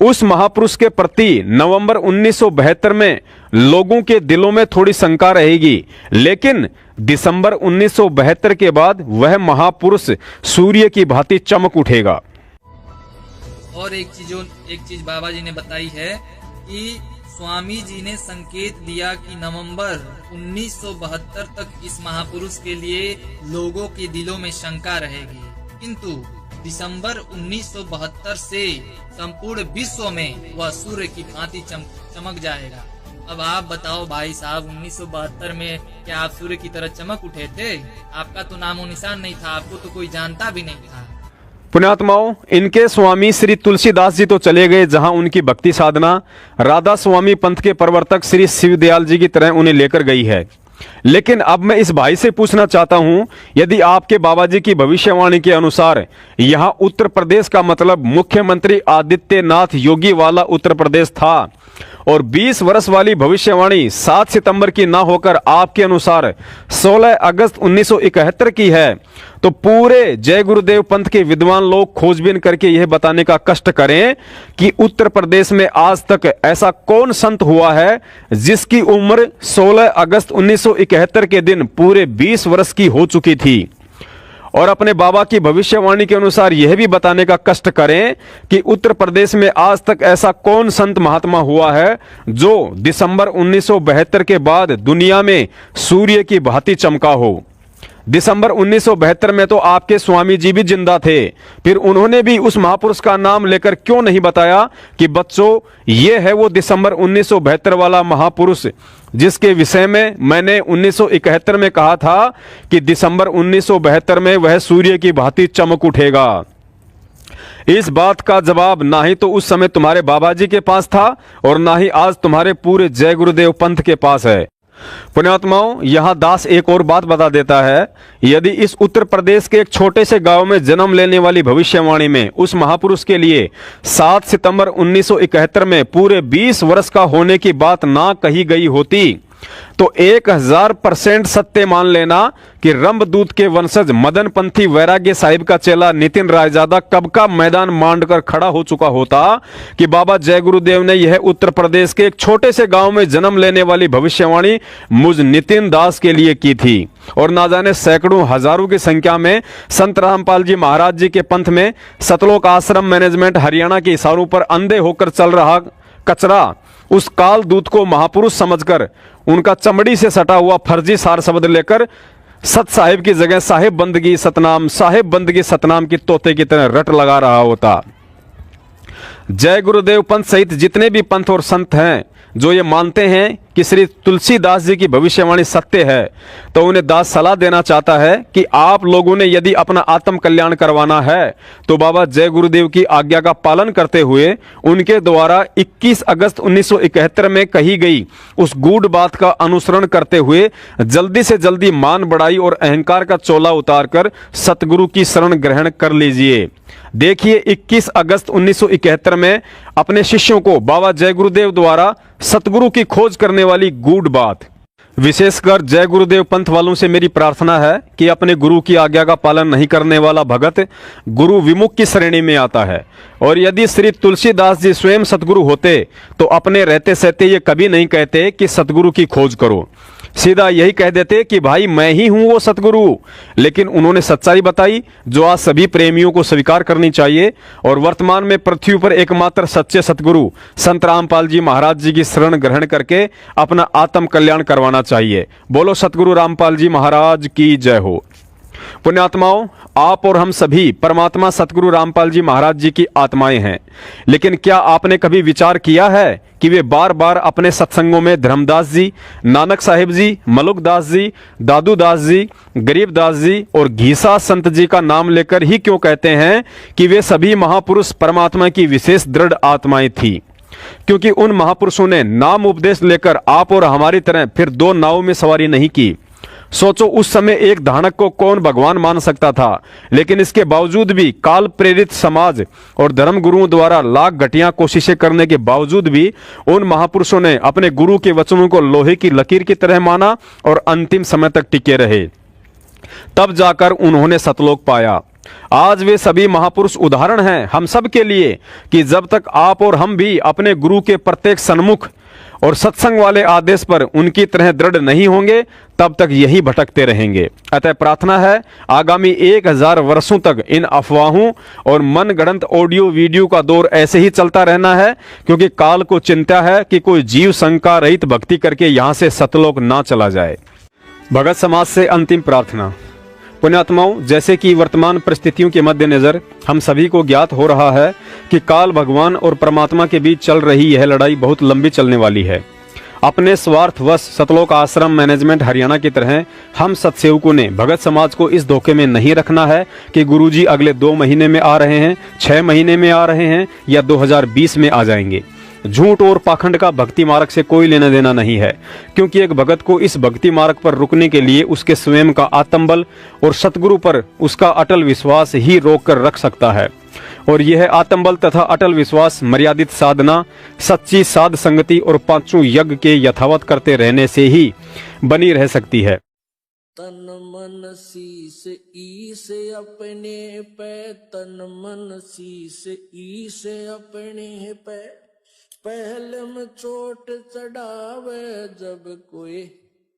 उस महापुरुष के प्रति नवंबर 1972 में लोगों के दिलों में थोड़ी शंका रहेगी, लेकिन दिसंबर 1972 के बाद वह महापुरुष सूर्य की भांति चमक उठेगा। और एक चीज बाबा जी ने बताई है कि स्वामी जी ने संकेत दिया कि नवंबर 1972 तक इस महापुरुष के लिए लोगों के दिलों में शंका रहेगी, किंतु दिसंबर 1972 से संपूर्ण विश्व में वह सूर्य की भांति चमक जाएगा। अब आप बताओ भाई साहब, 1972 में क्या आप सूर्य की तरह चमक उठे थे? आपका तो नामो निशान नहीं था, आपको तो कोई जानता भी नहीं था। पुण्यात्माओं, इनके स्वामी श्री तुलसीदास जी तो चले गए जहां उनकी भक्ति साधना राधा स्वामी पंथ के प्रवर्तक श्री शिवदयाल जी की तरह उन्हें लेकर गई है। लेकिन अब मैं इस भाई से पूछना चाहता हूं, यदि आपके बाबा जी की भविष्यवाणी के अनुसार यहां उत्तर प्रदेश का मतलब मुख्यमंत्री आदित्यनाथ योगी वाला उत्तर प्रदेश था और 20 वर्ष वाली भविष्यवाणी 7 सितंबर की ना होकर आपके अनुसार 16 अगस्त 1971 की है, तो पूरे जय गुरुदेव पंथ के विद्वान लोग खोजबीन करके यह बताने का कष्ट करें कि उत्तर प्रदेश में आज तक ऐसा कौन संत हुआ है जिसकी उम्र 16 अगस्त 1971 के दिन पूरे 20 वर्ष की हो चुकी थी। और अपने बाबा की भविष्यवाणी के अनुसार यह भी बताने का कष्ट करें कि उत्तर प्रदेश में आज तक ऐसा कौन संत महात्मा हुआ है जो दिसंबर 1972 के बाद दुनिया में सूर्य की भांति चमका हो। दिसंबर 1972 में तो आपके स्वामी जी भी जिंदा थे, फिर उन्होंने भी उस महापुरुष का नाम लेकर क्यों नहीं बताया कि बच्चों, ये है वो दिसंबर 1972 वाला महापुरुष जिसके विषय में मैंने 1971 में कहा था कि दिसंबर 1972 में वह सूर्य की भांति चमक उठेगा। इस बात का जवाब ना ही तो उस समय तुम्हारे बाबा जी के पास था और ना ही आज तुम्हारे पूरे जय गुरुदेव पंथ के पास है। पुण्यात्माओं, यहां दास एक और बात बता देता है, यदि इस उत्तर प्रदेश के एक छोटे से गांव में जन्म लेने वाली भविष्यवाणी में उस महापुरुष के लिए 7 सितंबर 1971 में पूरे 20 वर्ष का होने की बात ना कही गई होती तो 1000% सत्य मान लेना कि रंभदूत के वंशज मदन पंथी वैराग्य साहिब का चेला नितिन रायजादा कब का मैदान मांड कर खड़ा हो चुका होता कि बाबा जय गुरुदेव ने यह उत्तर प्रदेश के एक छोटे से गांव में जन्म लेने वाली भविष्यवाणी मुझ नितिन दास के लिए की थी। और ना जाने सैकड़ों हजारों की संख्या में संत रामपाल जी महाराज जी के पंथ में सतलोक आश्रम मैनेजमेंट हरियाणा के इशारों पर अंधे होकर चल रहा कचरा उस काल दूत को महापुरुष समझकर उनका चमड़ी से सटा हुआ फर्जी सार शब्द लेकर सत साहिब की जगह साहिब बंदगी सतनाम की तोते की तरह रट लगा रहा होता। जय गुरुदेव पंथ सहित जितने भी पंथ और संत हैं जो ये मानते हैं कि श्री तुलसीदास जी की भविष्यवाणी सत्य है, तो उन्हें दास सलाह देना चाहता है कि आप लोगों ने यदि अपना आत्म कल्याण करवाना है तो बाबा जय गुरुदेव की आज्ञा का पालन करते हुए उनके द्वारा 21 अगस्त 1971 में कही गई उस गूढ़ बात का अनुसरण करते हुए जल्दी से जल्दी मान बढ़ाई और अहंकार का चोला उतारकर सतगुरु की शरण ग्रहण कर लीजिए। देखिए 21 अगस्त 1971 में अपने शिष्यों को बाबा जय गुरुदेव द्वारा सतगुरु की खोज करने वाली गूढ़ बात। विशेषकर जय गुरुदेव पंथ वालों से मेरी प्रार्थना है कि अपने गुरु की आज्ञा का पालन नहीं करने वाला भगत गुरु विमुख की श्रेणी में आता है। और यदि श्री तुलसीदास जी स्वयं सतगुरु होते तो अपने रहते सहते ये कभी नहीं कहते कि सतगुरु की खोज करो, सीधा यही कह देते कि भाई मैं ही हूं वो सतगुरु। लेकिन उन्होंने सच्चाई बताई जो आज सभी प्रेमियों को स्वीकार करनी चाहिए और वर्तमान में पृथ्वी पर एकमात्र सच्चे सतगुरु संत रामपाल जी महाराज जी की शरण ग्रहण करके अपना आत्म कल्याण करवाना चाहिए। बोलो सतगुरु रामपाल जी महाराज की जय हो। पुण्यात्माओं, आप और हम सभी परमात्मा सतगुरु रामपाल जी महाराज जी की आत्माएं हैं, लेकिन क्या आपने कभी विचार किया है कि वे बार बार अपने सत्संगों में धर्मदास जी, नानक साहिब जी, मलुकदास जी, दादू दास जी, गरीबदास जी और घीसा संत जी का नाम लेकर ही क्यों कहते हैं कि वे सभी महापुरुष परमात्मा की विशेष दृढ़ आत्माएं थी? क्योंकि उन महापुरुषों ने नाम उपदेश लेकर आप और हमारी तरह फिर दो नावों में सवारी नहीं की। सोचो उस समय एक धानक को कौन भगवान मान सकता था, लेकिन इसके बावजूद भी काल प्रेरित समाज और धर्म गुरुओं द्वारा लाख घटिया कोशिशें करने के बावजूद भी उन महापुरुषों ने अपने गुरु के वचनों को लोहे की लकीर की तरह माना और अंतिम समय तक टिके रहे। तब जाकर उन्होंने सतलोक पाया। आज वे सभी महापुरुष उदाहरण हैं हम सब के लिए कि जब तक आप और हम भी अपने गुरु के प्रत्येक सन्मुख और सत्संग वाले आदेश पर उनकी तरह दृढ़ नहीं होंगे तब तक यही भटकते रहेंगे। अतः प्रार्थना है आगामी 1000 वर्षों तक इन अफवाहों और मनगढ़ंत ऑडियो वीडियो का दौर ऐसे ही चलता रहना है, क्योंकि काल को चिंता है कि कोई जीव शंका रहित भक्ति करके यहां से सतलोक ना चला जाए। भगत समाज से अंतिम प्रार्थना। पुण्यात्माओं, जैसे कि वर्तमान परिस्थितियों के मद्देनजर हम सभी को ज्ञात हो रहा है कि काल भगवान और परमात्मा के बीच चल रही यह लड़ाई बहुत लंबी चलने वाली है। अपने स्वार्थवश सतलोक आश्रम मैनेजमेंट हरियाणा की तरह हम सत्सेवकों ने भगत समाज को इस धोखे में नहीं रखना है कि गुरुजी अगले 2 महीने में आ रहे हैं, 6 महीने में आ रहे हैं या 2020 में आ जाएंगे। झूठ और पाखंड का भक्ति मार्ग से कोई लेना देना नहीं है, क्योंकि एक भगत को इस भक्ति मार्ग पर रुकने के लिए उसके स्वयं का आत्मबल और सतगुरु पर उसका अटल विश्वास ही रोक कर रख सकता है। और यह आत्मबल तथा अटल विश्वास मर्यादित साधना, सच्ची साध संगति और 5 यज्ञ के यथावत करते रहने से ही बनी रह सकती है। तन मन शीस ईस अपने पे, तन मन शीस ईस अपने पे, पहले में चोट चढ़ावे जब कोई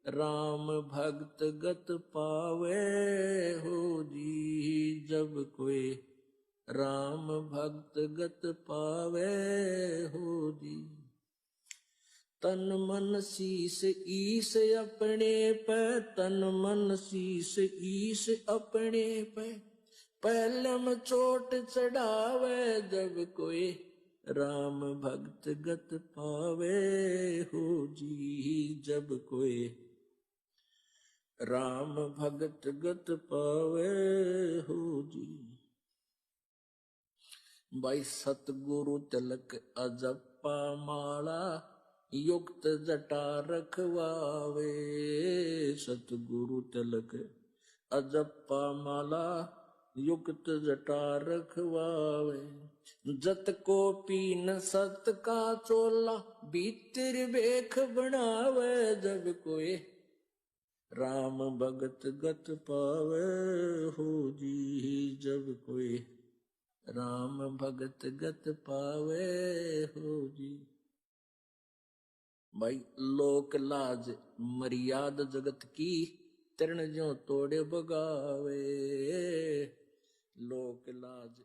राम भक्त गत पावे हो जी, जब कोई राम भक्त गत पावे हो जी। तन मन शीस ईस अपने पे, तन मन शीस ईस अपने पे, पहले में चोट चढ़ावे जब कोई राम भक्त गत पावे हो जी, जब कोई राम भक्त गत पावे हो जी। भाई सतगुरु तिलक अजप्पा माला युक्त जटा रखवावे। सतगुरु तिलक अजप्पा माला युक्त जटा रखवावे। जत को पीन सत का चोला भीतर बेख बनावे। जब कोई राम भगत गत पावे हो जी। जब कोई राम भगत गत पावे हो जी। भाई लोक लाज मर्याद जगत की तरण ज्यों तोड़े बगावे। लोक लाज